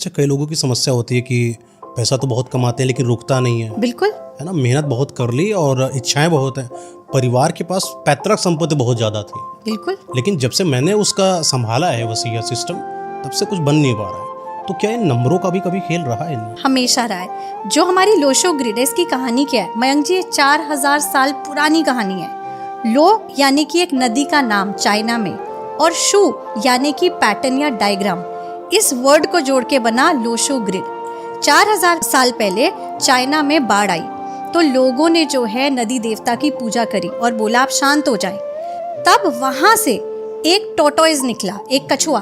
अच्छा, कई लोगों की समस्या होती है कि पैसा तो बहुत कमाते हैं लेकिन रुकता नहीं है, बिल्कुल है ना। मेहनत बहुत कर ली और इच्छाएं बहुत हैं। परिवार के पास पैतृक संपत्ति बहुत ज़्यादा थी, बिल्कुल। लेकिन जब से मैंने उसका संभाला है वसीयत सिस्टम, तब से कुछ बन नहीं पा रहा है। तो क्या इन नंबरों का भी कभी खेल रहा है इनमें? हमेशा रहा है। जो हमारी लोशो ग्रिड है, इसकी कहानी क्या है मयंक जी? ये 4000 साल पुरानी कहानी है। लो यानी कि एक नदी का नाम चाइना में, और शू यानी कि पैटर्न या डायग्राम, इस वर्ड को जोड़ के बना लोशो ग्रिड। 4000 साल पहले चाइना में बाढ़ आई तो लोगों ने जो है नदी देवता की पूजा करी और बोला आप शांत हो जाएं। तब वहां से एक टोटोइज निकला, एक कछुआ,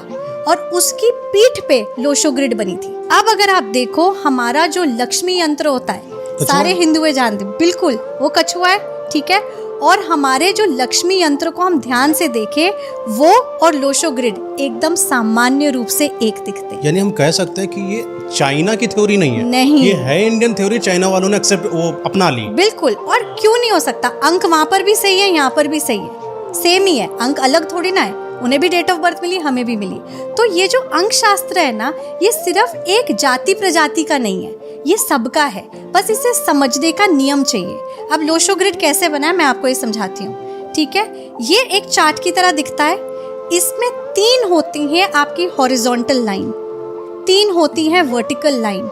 और उसकी पीठ पे लोशो ग्रिड बनी थी। अब अगर आप देखो, हमारा जो लक्ष्मी यंत्र होता है, सारे हिंदुए जानते हैं, बिल्कुल वो कछुआ है, ठीक है। और हमारे जो लक्ष्मी यंत्र को हम ध्यान से देखें, वो और लोशो ग्रिड एकदम सामान्य रूप से एक दिखते हैं। यानी हम कह सकते हैं कि ये चाइना की थ्योरी नहीं है, नहीं, ये है इंडियन थ्योरी। चाइना वालों ने एक्सेप्ट वो अपना ली। बिल्कुल। और क्यों नहीं हो सकता? अंक वहां पर भी सही है, यहाँ पर भी सही है, सेम ही है, अंक अलग थोड़ी ना है। उन्हें भी डेट ऑफ बर्थ मिली, हमें भी मिली। तो ये जो अंक शास्त्र है ना, ये सिर्फ एक जाति प्रजाति का नहीं है, ये सबका है। बस इसे समझने का नियम चाहिए। अब लोशो ग्रिड कैसे बना है मैं आपको ये समझाती हूँ, ठीक है। ये एक चार्ट की तरह दिखता है। इसमें 3 होती हैं आपकी हॉरिजॉन्टल लाइन, 3 होती हैं वर्टिकल लाइन।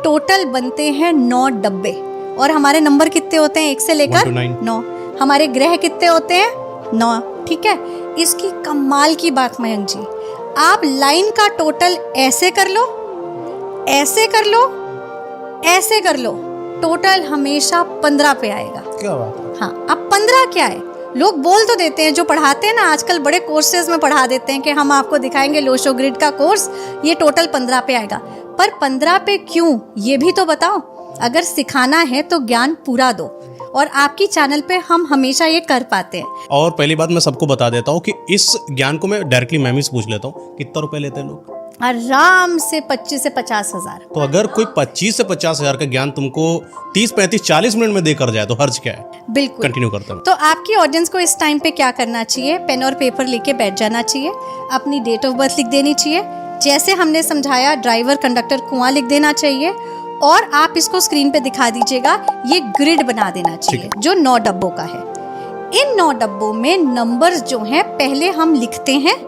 टोटल बनते हैं 9 डब्बे। और हमारे नंबर कितने होते हैं? 1 से लेकर 9। हमारे ग्रह कितने होते हैं? 9, ठीक है। इसकी कमाल की बात मयंक जी, आप लाइन का टोटल ऐसे कर लो, ऐसे कर लो, ऐसे कर लो, टोटल हमेशा 15 पे आएगा। क्या बात है? हाँ, अब 15 क्या है? लोग बोल तो देते हैं, जो पढ़ाते हैं ना आजकल बड़े कोर्सेज में पढ़ा देते हैं कि हम आपको दिखाएंगे लोशो ग्रिड का कोर्स, ये टोटल 15 पे आएगा। पर 15 पे क्यों, ये भी तो बताओ। अगर सिखाना है तो ज्ञान पूरा दो, और आपकी चैनल पे हम हमेशा ये कर पाते हैं। और पहली बात मैं सबको बता देता हूँ कि इस ज्ञान को मैं डायरेक्टली मैम ही से पूछ लेता हूँ, कितना रुपए लेते हैं लोग? आराम से 25 से 50 हजार। तो अगर कोई 25 से 50 हजार का ज्ञान तुमको 30, 35, 40 मिनट में देकर जाए तो हर्ज क्या है? बिल्कुल। कंटिन्यू करते हैं। तो आपकी ऑडियंस को इस टाइम पे क्या करना चाहिए? पेन और पेपर लेके बैठ जाना चाहिए, अपनी डेट ऑफ बर्थ लिख देनी चाहिए, जैसे हमने समझाया ड्राइवर, कंडक्टर, कुआं लिख देना चाहिए, और आप इसको स्क्रीन पे दिखा दीजिएगा। ये ग्रिड बना देना चाहिए जो 9 डब्बों का है। इन 9 डब्बों में नंबर्स जो हैं पहले हम लिखते हैं,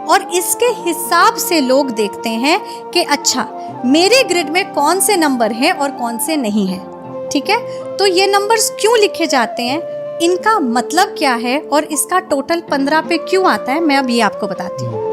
और इसके हिसाब से लोग देखते हैं कि अच्छा मेरे ग्रिड में कौन से नंबर हैं और कौन से नहीं हैं, ठीक है। तो ये नंबर्स क्यों लिखे जाते हैं, इनका मतलब क्या है, और इसका टोटल 15 पे क्यों आता है, मैं अब ये आपको बताती हूँ।